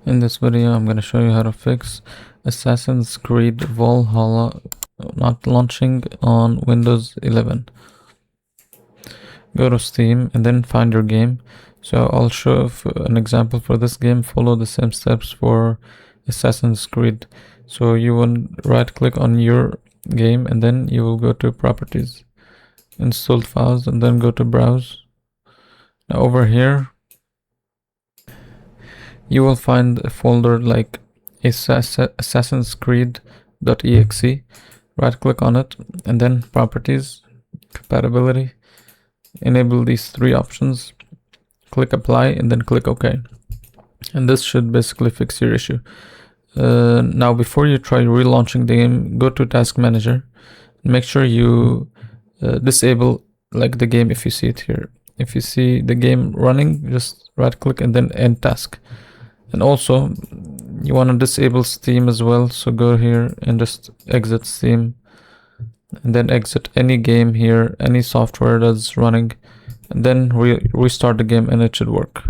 In this video, I'm going to show you how to fix Assassin's Creed Valhalla not launching on Windows 11. Go to Steam and then find your game. So I'll show an example for this game. Follow the same steps for Assassin's Creed. So you will right click on your game and then you will go to Properties, Installed Files, and then go to Browse. Now over here, you will find a folder like Assassin's Creed.exe. Right click on it and then Properties, Compatibility. Enable these three options. Click Apply and then click OK. And this should basically fix your issue. Now before you try relaunching the game, go to Task Manager. Make sure you disable like the game if you see it here. If you see the game running, just right click and then End Task. And also you want to disable Steam as well, so go here and just exit Steam and then exit any game here, any software that's running, and then restart the game and it should work.